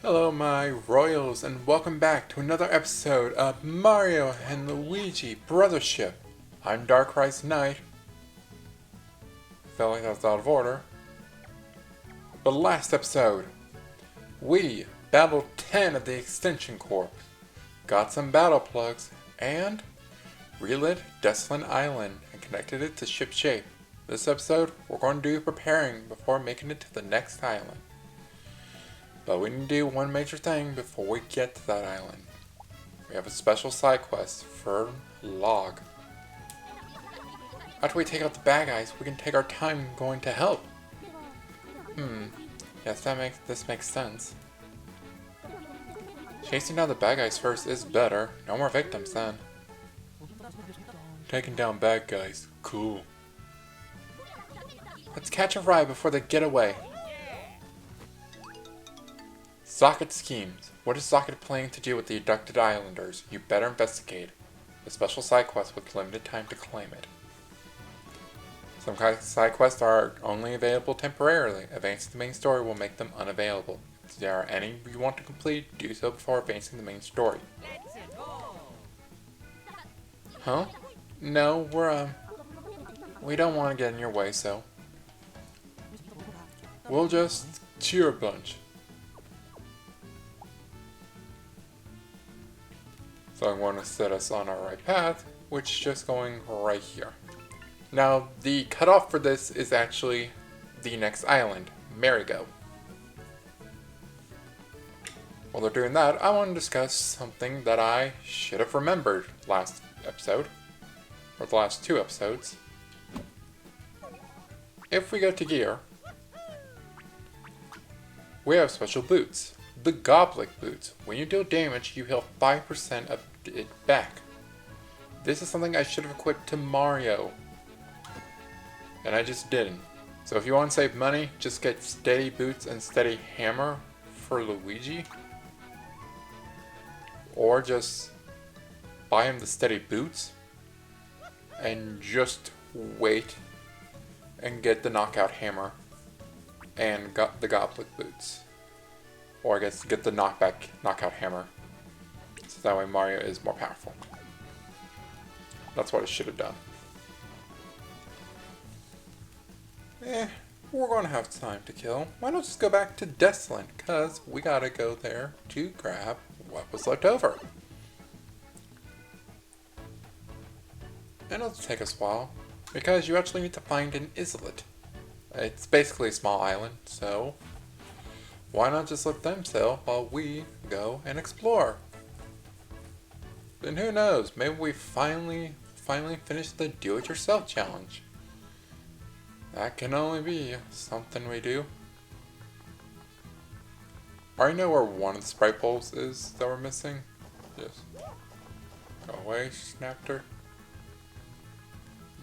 Hello my royals and welcome back to another episode of Mario and Luigi Brothership. I'm DarkriseKnight. Felt like that was out of order. But last episode, we battled 10 of the Extension Corps, got some battle plugs, and relit Desolate Island and connected it to Ship Shape. This episode, we're going to do preparing before making it to the next island. But we need to do one major thing before we get to that island. We have a special side quest for Log. After we take out the bad guys, we can take our time going to help. Yes, this makes sense. Chasing down the bad guys first is better. No more victims then. Taking down bad guys. Cool. Let's catch a ride before they get away. Socket schemes. What is Socket planning to do with the abducted islanders? You better investigate. A special side quest with limited time to claim it. Some side quests are only available temporarily. Advancing the main story will make them unavailable. If there are any you want to complete, do so before advancing the main story. Huh? No, we don't want to get in your way, so we'll just cheer a bunch. So I'm going to set us on our right path, which is just going right here. Now, the cutoff for this is actually the next island, Merrygo. While they're doing that, I want to discuss something that I should have remembered last episode, or the last two episodes. If we go to gear, we have special boots. The Goblet boots. When you deal damage, you heal 5% of it back. This is something I should have equipped to Mario, and I just didn't. So if you want to save money, just get steady boots and steady hammer for Luigi, or just buy him the steady boots and just wait and get the knockout hammer and got the Goblet boots. Or I guess get the knockout hammer. So that way Mario is more powerful. That's what I should have done. We're going to have time to kill. Why not just go back to Desolate? Because we gotta go there to grab what was left over. And it'll take us a while. Because you actually need to find an islet. It's basically a small island, so why not just let them sail while we go and explore? Then who knows, maybe we finally finish the do-it-yourself challenge. That can only be something we do. I already know where one of the sprite bowls is that we're missing. Just go away, Snapter.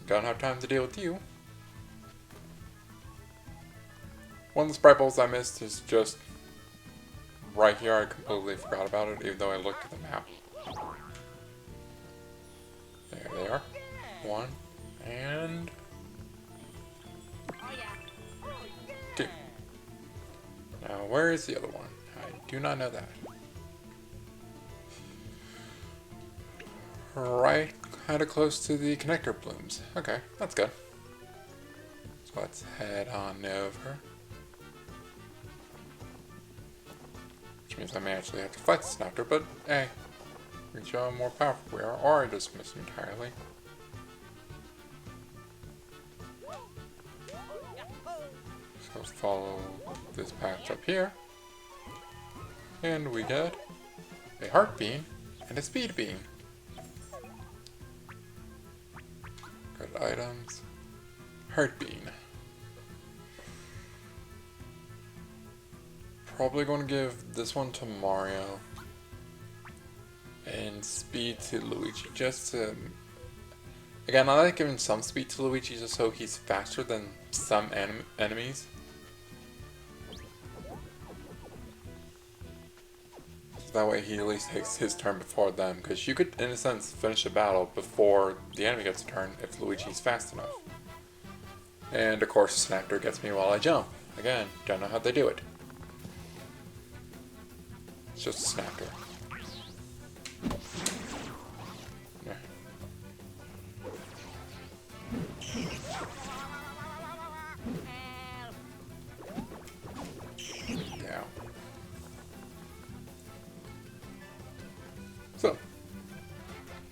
Don't have time to deal with you. One of the sprite bowls I missed is just right here. I completely forgot about it, even though I looked at the map. There they are. One. And two. Now, where is the other one? I do not know that. Right, kind of close to the connector blooms. Okay, that's good. So let's head on over. Which means I may actually have to fight the Snapper, but hey, we can show how more powerful we are, or I just miss him entirely. So let's follow this path up here. And we get a heart bean and a speed bean. Good items. Heart bean. Probably going to give this one to Mario and speed to Luigi, just to, again, I like giving some speed to Luigi just so he's faster than some enemies. So that way he at least takes his turn before them, because you could in a sense finish a battle before the enemy gets a turn if Luigi's fast enough. And of course Snapper gets me while I jump. Again, don't know how they do it. just a snapper. Yeah. Yeah. So,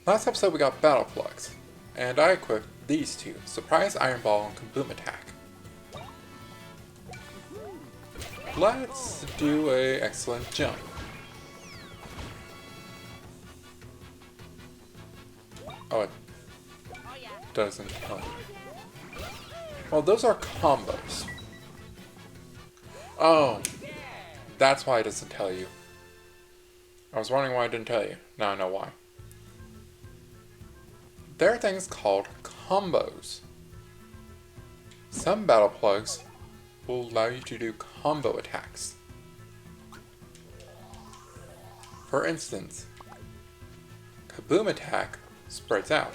last episode we got battle plugs, and I equipped these two, Surprise Iron Ball and Kaboom Attack. Let's do a excellent jump. Oh, it doesn't help. Well, those are combos. Oh, that's why it doesn't tell you. I was wondering why it didn't tell you. Now I know why. There are things called combos. Some battle plugs will allow you to do combo attacks. For instance, Kaboom Attack spreads out.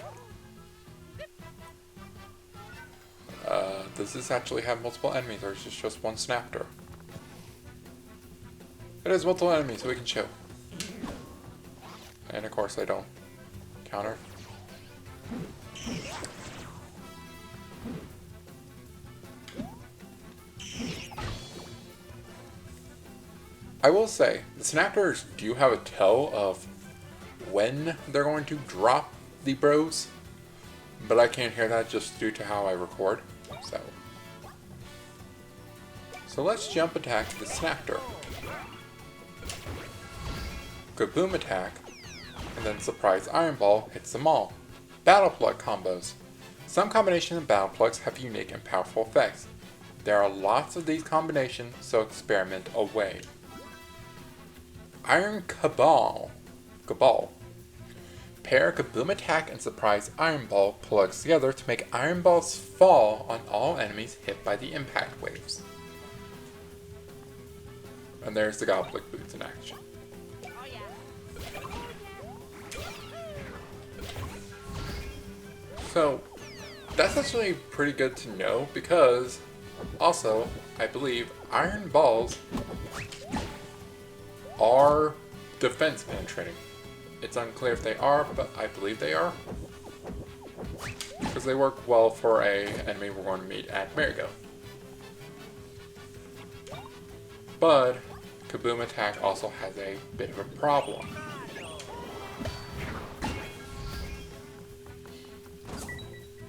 Does this actually have multiple enemies, or is this just one snapper? It has multiple enemies, so we can chill. And of course I don't counter. I will say, the snappers do have a tell of when they're going to drop the bros, but I can't hear that just due to how I record. So let's jump attack the snapper. Kaboom Attack, and then Surprise Iron Ball hits them all. Battle Plug combos. Some combinations of battle plugs have unique and powerful effects. There are lots of these combinations, so experiment away. Iron Cabal. Pair Kaboom Attack and Surprise Iron Ball plugs together to make Iron Balls fall on all enemies hit by the impact waves. And there's the Goblet Boots in action. So, that's actually pretty good to know because, also, I believe Iron Balls are defense penetrating. It's unclear if they are, but I believe they are. Because they work well for an enemy we're going to meet at Merrygo. But Kaboom Attack also has a bit of a problem.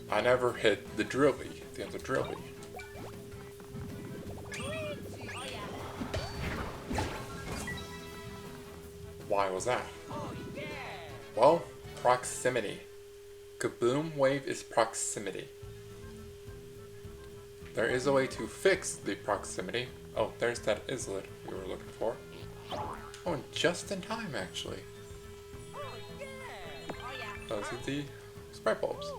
I never hit the drill bee, the other drill bee. Why was that? Well, proximity. Kaboom Wave is proximity. There is a way to fix the proximity. Oh, there's that islet we were looking for. Oh, and just in time, actually. Those are the sprite bulbs.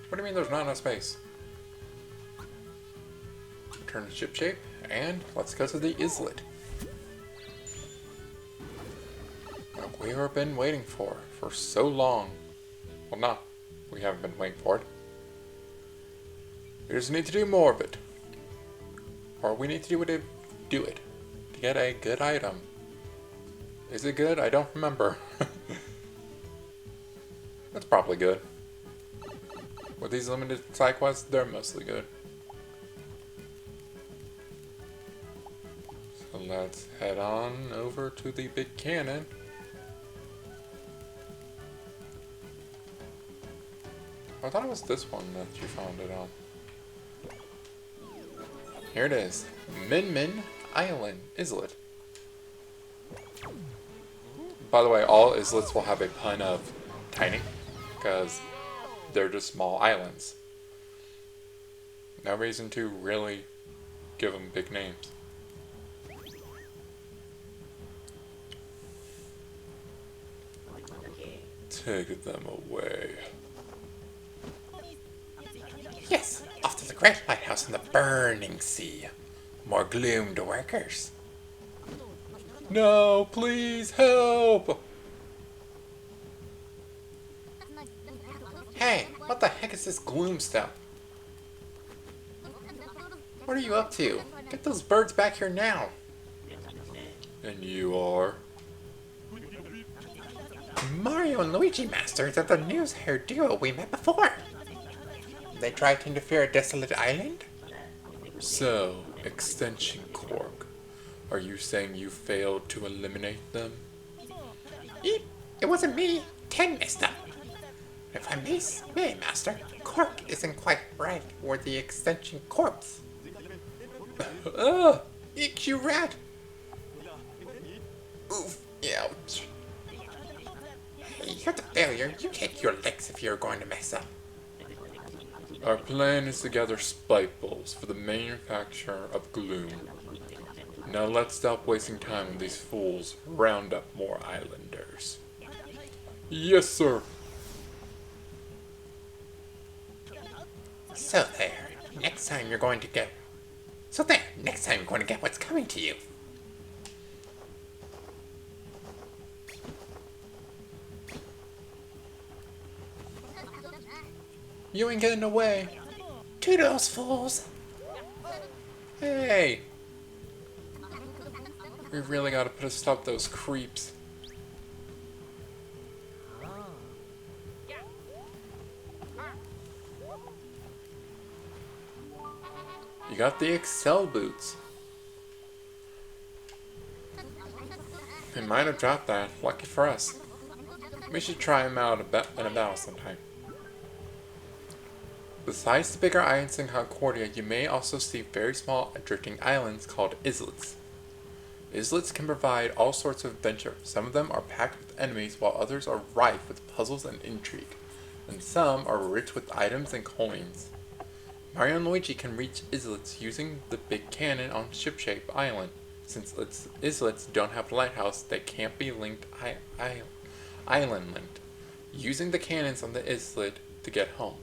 What do you mean there's not enough space? Return to ship shape, and let's go to the islet. What we have been waiting for so long. Well, no, we haven't been waiting for it. We just need to do more of it. Or we need to do it to get a good item. Is it good? I don't remember. That's probably good. With these limited side quests, they're mostly good. So let's head on over to the big cannon. I thought it was this one that you found it on. Here it is. Min Min Island Islet. By the way, all islets will have a pun of tiny, because they're just small islands. No reason to really give them big names. Take them away. Yes, off to the great lighthouse in the burning sea. More gloomed workers. No, please help! Hey, what the heck is this gloom stuff? What are you up to? Get those birds back here now. And you are? Mario and Luigi Masters are the news-haired duo we met before. They tried to interfere at Desolate Island? So, Extension Corp, are you saying you failed to eliminate them? Eep, it wasn't me. 10 messed up. If I may, Master, Cork isn't quite right for the Extension Corpse. Eek, you rat! Oof, ouch. Hey, you're the failure. You take your licks if you're going to mess up. Our plan is to gather spike balls for the manufacture of gloom. Now let's stop wasting time on these fools. Round up more islanders. Yes, sir. So there, next time you're going to get what's coming to you. You ain't getting away. Toodles, fools! Hey! We really gotta put a stop to those creeps. You got the Excel boots. We might have dropped that. Lucky for us. We should try them out in a battle sometime. Besides the bigger islands in Concordia, you may also see very small drifting islands called islets. Islets can provide all sorts of adventure. Some of them are packed with enemies, while others are rife with puzzles and intrigue. And some are rich with items and coins. Mario and Luigi can reach islets using the big cannon on Ship-Shape Island. Since islets don't have a lighthouse, they can't be linked island linked. Using the cannons on the islet to get home.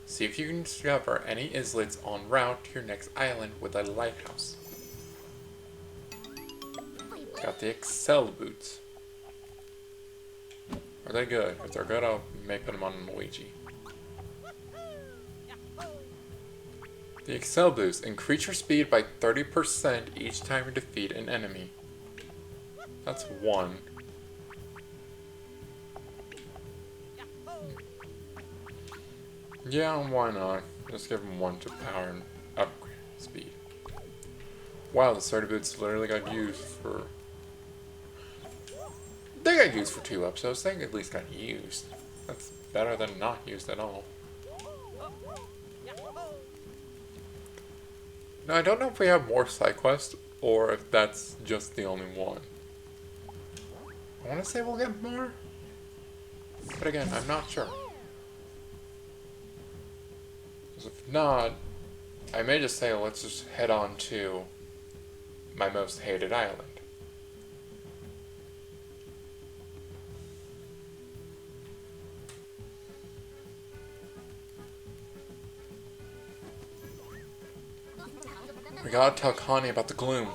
See if you can discover any islets en route to your next island with a lighthouse. Got the Excel boots. Are they good? If they're good, I may put them on Luigi. The Excel boost. Increase your speed by 30% each time you defeat an enemy. That's one. Yeah, why not? Just give them one to power and upgrade speed. Wow, the starter boots literally got used for... They got used for 2 episodes. They at least got used. That's better than not used at all. Now, I don't know if we have more side quests, or if that's just the only one. I want to say we'll get more, but again, I'm not sure. Because if not, I may just say let's just head on to my most hated island. We gotta tell Connie about the gloom.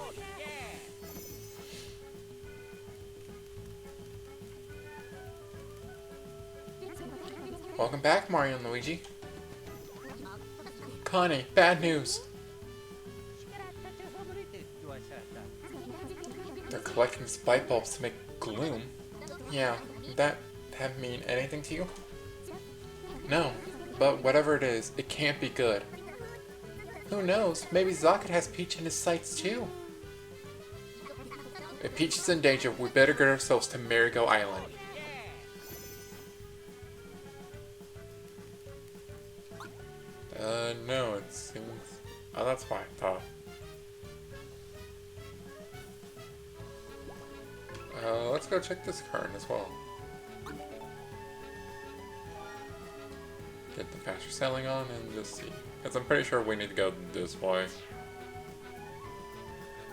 Welcome back, Mario and Luigi. Connie, bad news. They're collecting spike bulbs to make gloom. Yeah, that mean anything to you? No, but whatever it is, it can't be good. Who knows? Maybe Zocket has Peach in his sights too. If Peach is in danger, we better get ourselves to Merrygo Island. No, it seems... Oh, that's what I thought. Let's go check this card as well. Get the faster sailing on and just see. Because I'm pretty sure we need to go this way.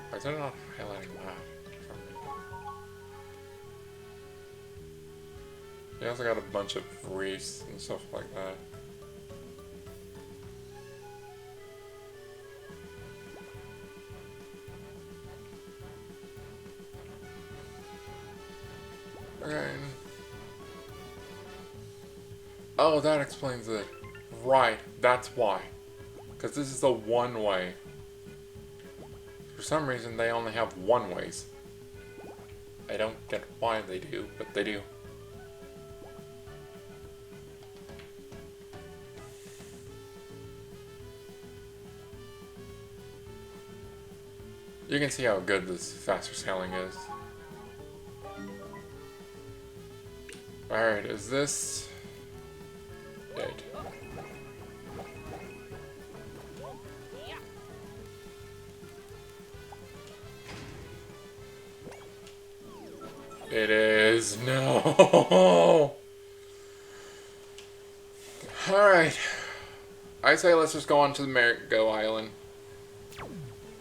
Why is it not highlighting that? You also got a bunch of reefs and stuff like that. Okay. Oh, that explains it. Right, that's why. Because this is a one-way. For some reason, they only have one-ways. I don't get why they do, but they do. You can see how good this faster sailing is. Alright, is this it? It is. No! Alright. I say let's just go on to the Merrygo Island.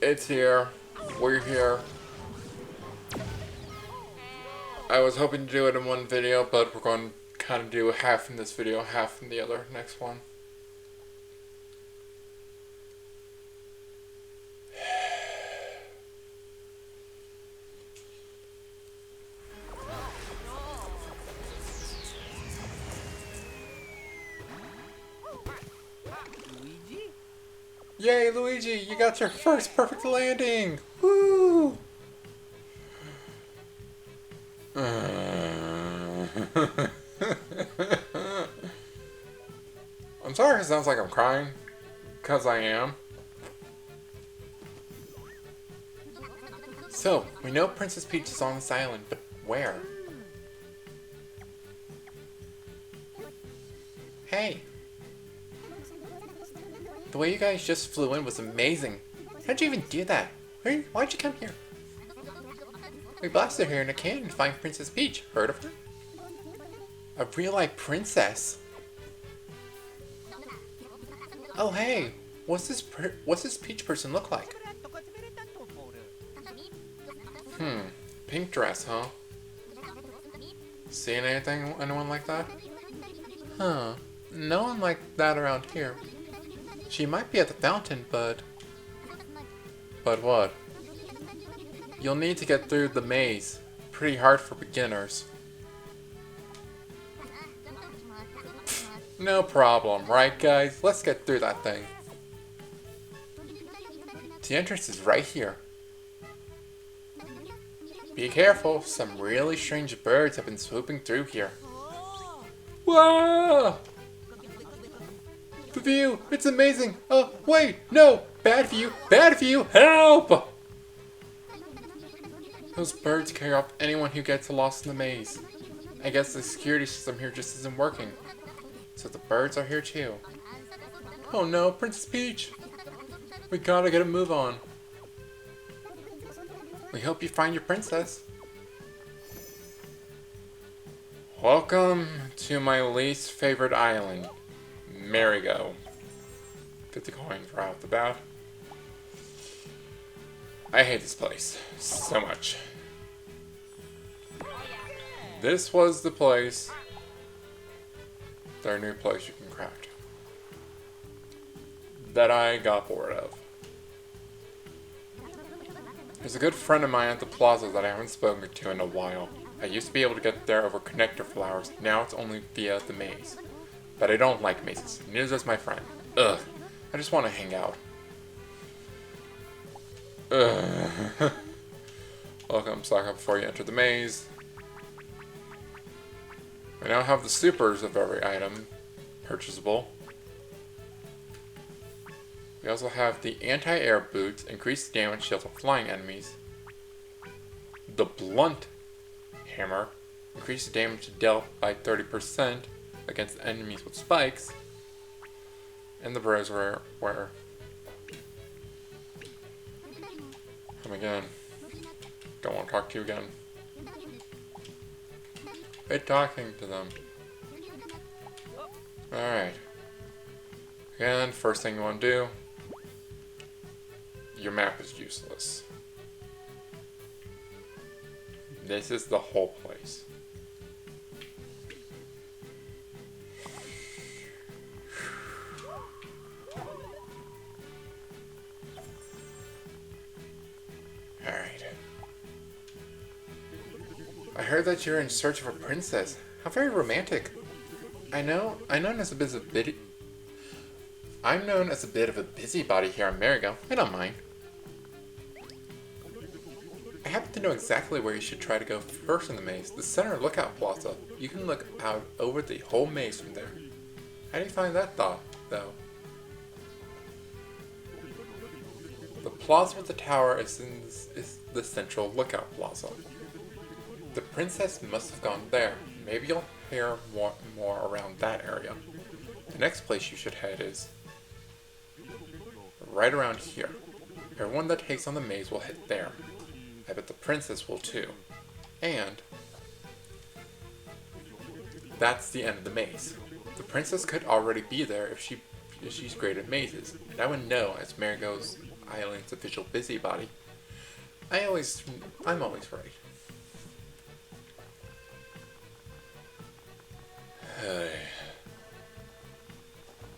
It's here. We're here. I was hoping to do it in one video, but we're going to kind of do half in this video, half in the other next one. Yay, Luigi! You got your first perfect landing! Woo! I'm sorry if it sounds like I'm crying, because I am. So, we know Princess Peach is on this island, but where? Hey! The way you guys just flew in was amazing. How'd you even do that? Why'd you come here? We blasted her in a cannon to find Princess Peach. Heard of her? A real-life princess? Oh hey, what's this Peach person look like? Pink dress, huh? Seen anyone like that? Huh, no one like that around here. She might be at the fountain, but... But what? You'll need to get through the maze. Pretty hard for beginners. No problem, right guys? Let's get through that thing. The entrance is right here. Be careful, some really strange birds have been swooping through here. Whoa! The view! It's amazing! Oh, wait! No! Bad view! Bad view! Help! Those birds carry off anyone who gets lost in the maze. I guess the security system here just isn't working. So the birds are here too. Oh no, Princess Peach! We gotta get a move on. We hope you find your princess. Welcome to my least favorite island, Merrygo. 50 coins right off the bat. I hate this place so much. This was the place, their new place you can craft, that I got bored of. There's a good friend of mine at the plaza that I haven't spoken to in a while. I used to be able to get there over connector flowers, now it's only via the maze. But I don't like mazes, neither does my friend. Ugh, I just want to hang out. Ugh. Welcome, stock up before you enter the maze. We now have the supers of every item purchasable. We also have the anti-air boots, increased damage dealt to flying enemies. The blunt hammer, increased damage dealt by 30% against enemies with spikes. And the brazier where come again. Don't want to talk to you again. Quit talking to them. Alright. Again, first thing you want to do, your map is useless. This is the whole place. Alright. I heard that you're in search of a princess. How very romantic. I'm known as a bit of a busybody here on Merrygo. I don't mind. I happen to know exactly where you should try to go first in the maze, the center lookout plaza. You can look out over the whole maze from there. How do you find that thought, though? The plaza with the tower is the central lookout plaza. The princess must have gone there. Maybe you'll hear more around that area. The next place you should head is right around here. Everyone that takes on the maze will head there. I bet the princess will too. And that's the end of the maze. The princess could already be there if she's great at mazes, and I would know as Merrygo's island's official busybody. I'm always ready.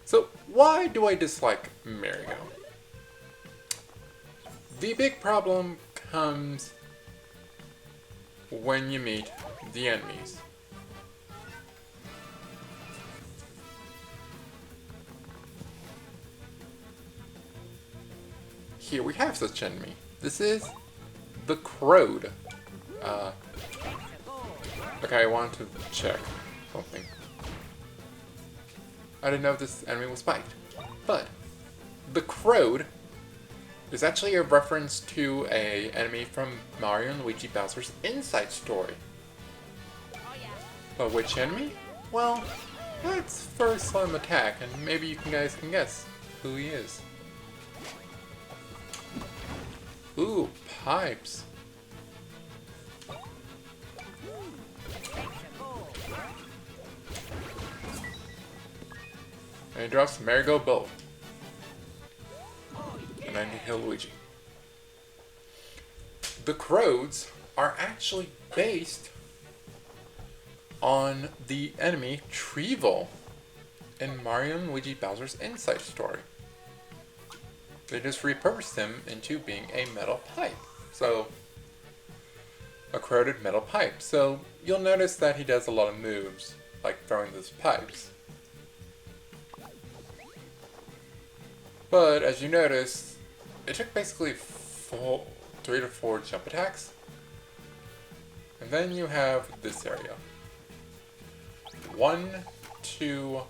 So, why do I dislike Merrygo? The big problem comes when you meet the enemies. Here we have such enemy. This is the Crowd. Okay, I want to check something. I didn't know this enemy was spiked. But the Crowd is actually a reference to an enemy from Mario and Luigi Bowser's Inside Story. But which enemy? Well, let's first let him attack, and maybe you guys can guess who he is. Ooh, pipes. And he drops Merrygo both. And I kill Luigi. The Crows are actually based on the enemy Treevil in Mario and Luigi Bowser's Inside Story. They just repurposed him into being a metal pipe. So, a corroded metal pipe. So, you'll notice that he does a lot of moves, like throwing those pipes. But, as you notice, it took basically 3 to 4 jump attacks. And then you have this area. 1, 2,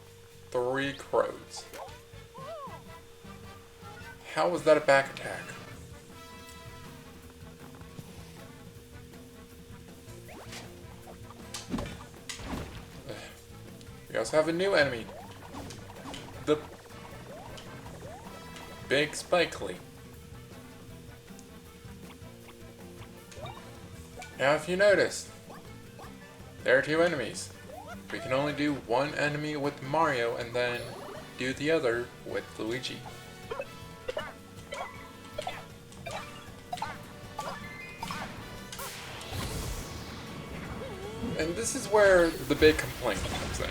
3 crows. How was that a back attack? We also have a new enemy. The Big Spikely. Now if you notice, there are 2 enemies. We can only do one enemy with Mario and then do the other with Luigi. And this is where the big complaint comes in.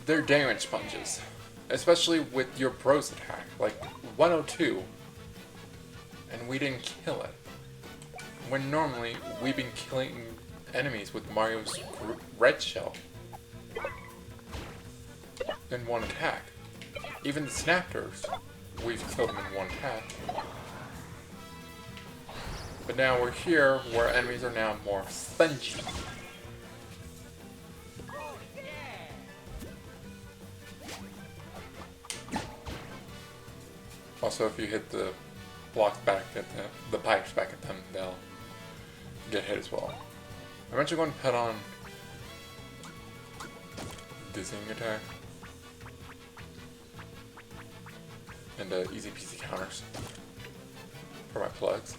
They're damage sponges. Especially with your Bros attack, like 102. And we didn't kill it. When normally, we've been killing enemies with Mario's red shell in one attack. Even the Snapters, we've killed them in one attack. But now we're here, where enemies are now more spongy. Also, if you hit the blocks back at the pipes back at them, they'll get hit as well. I'm actually going to put on dizzying attack and easy peasy counters for my plugs.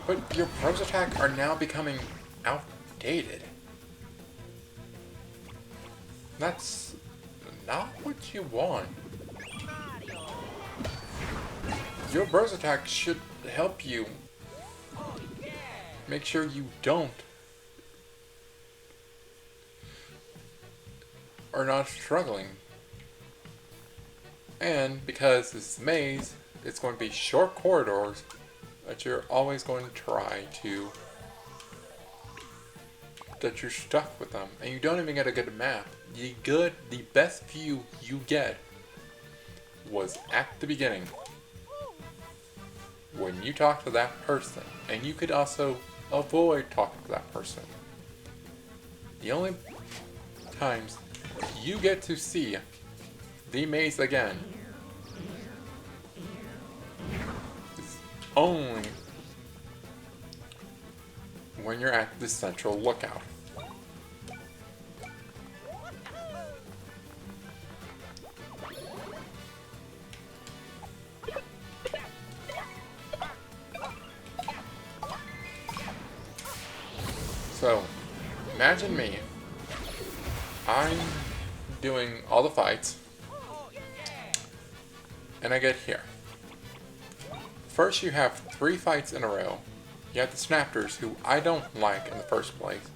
But your Bros attack are now becoming outdated. That's not what you want. Your Bros attack should help you make sure you are not struggling. And because this is a maze, it's going to be short corridors that you're always going to try to, that you're stuck with them, and you don't even get a good map. The best view you get was at the beginning. When you talk to that person, and you could also avoid talking to that person. The only times you get to see the maze again is only when you're at the central lookout. So, imagine me. I'm doing all the fights, and I get here. First you have 3 fights in a row. You have the Snappers, who I don't like in the first place,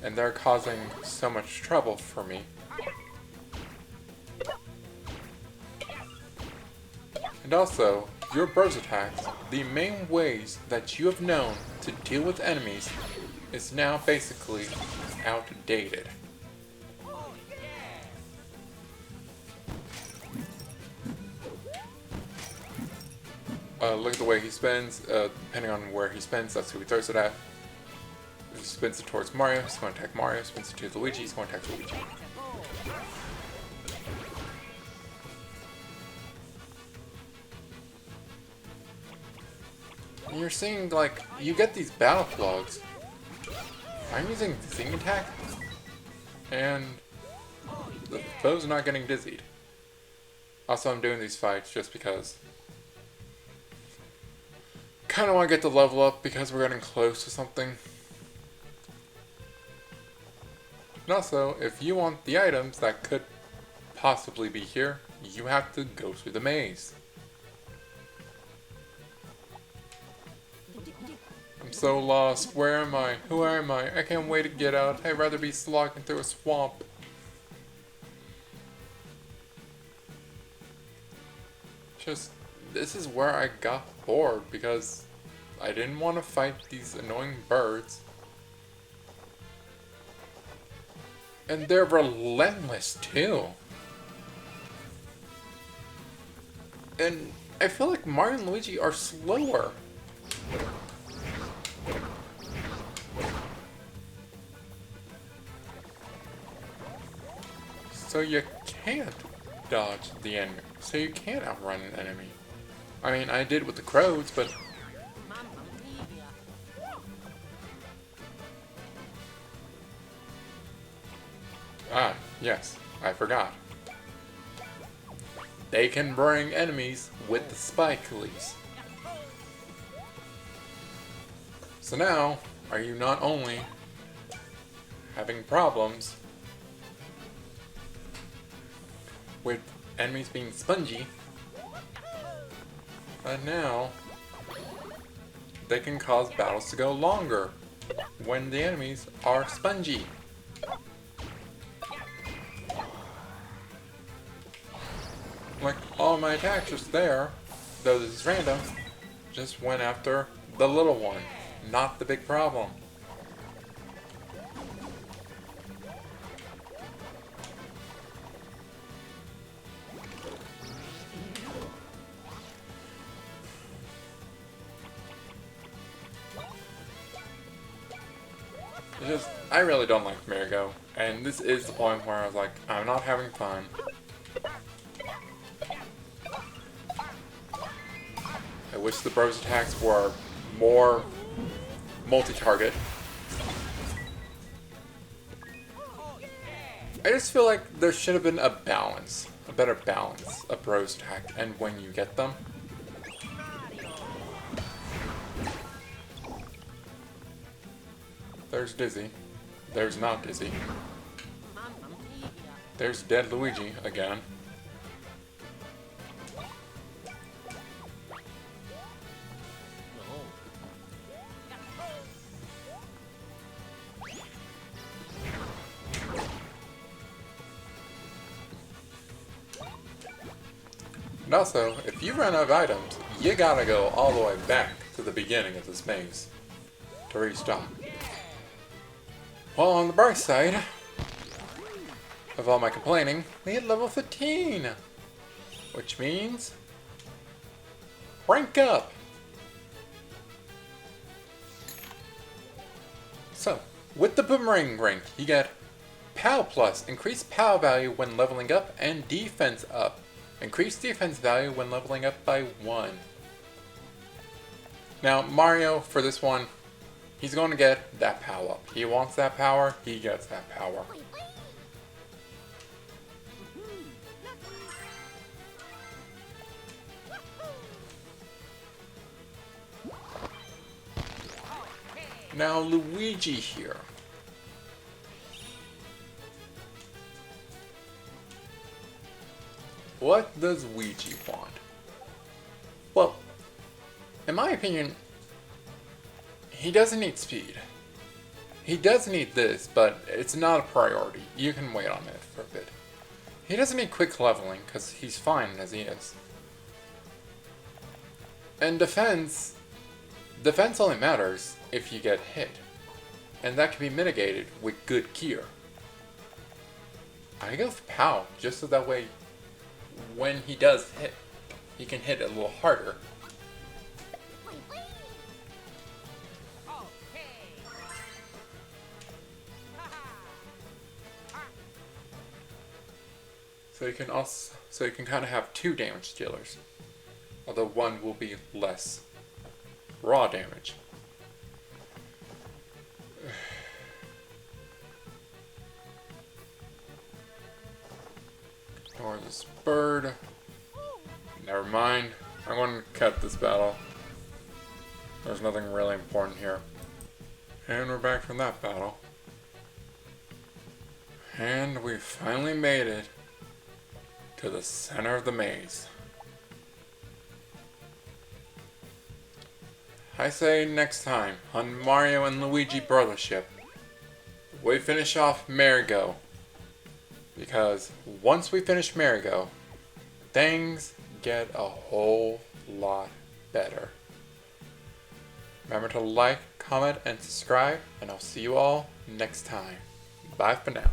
and they're causing so much trouble for me. And also, your bros attacks, the main ways that you have known to deal with enemies, is now basically outdated. Look at the way he spins. Depending on where he spins, that's who he throws it at. If he spins it towards Mario, he's going to attack Mario. Spins it to Luigi, he's going to attack Luigi. And you're seeing, like, you get these battle plugs. I'm using Zing Attack, and the foe's not getting dizzied. Also, I'm doing these fights just because kind of want to get the level up because we're getting close to something. And also, if you want the items that could possibly be here, you have to go through the maze. I'm so lost. Where am I? Who am I? I can't wait to get out. I'd rather be slogging through a swamp. Just, this is where I got bored because I didn't want to fight these annoying birds. And they're relentless too. And I feel like Mario and Luigi are slower. So you can't dodge the enemy. So you can't outrun an enemy. I mean, I did with the crows, but... Ah, yes, I forgot. They can bring enemies with the spike leaves. So now, are you not only having problems with enemies being spongy, but now they can cause battles to go longer when the enemies are spongy. Like, all my attacks just there, though this is random, just went after the little one, not the big problem. It's just, I really don't like Merrygo, and this is the point where I was like, I'm not having fun. I wish the bros attacks were more multi-target. I just feel like there should have been a balance, a better balance of bros attack, and when you get them. There's Dizzy. There's not Dizzy. There's dead Luigi again. And also, if you run out of items, you gotta go all the way back to the beginning of this maze to restock. Well, on the bright side of all my complaining, we hit level 15! which means rank up. So, with the boomerang rank, you get POW plus, increased POW value when leveling up, and defense up. Increased defense value when leveling up by 1. Now, Mario, for this one, he's going to get that POW up. He wants that power, he gets that power. Now, Luigi here. What does Luigi want? Well, in my opinion, he doesn't need speed. He does need this, but it's not a priority. You can wait on it for a bit. He doesn't need quick leveling, because he's fine as he is. And defense only matters if you get hit. And that can be mitigated with good gear. I go for POW, just so that way, when he does hit, he can hit it a little harder. So you can kind of have 2 damage dealers, although one will be less raw damage. Or this bird. Never mind. I'm going to cut this battle. There's nothing really important here. And we're back from that battle. And we finally made it to the center of the maze. I say next time on Mario and Luigi Brothership, we finish off Merrygo. Because once we finish Merrygo, things get a whole lot better. Remember to like, comment, and subscribe, and I'll see you all next time. Bye for now.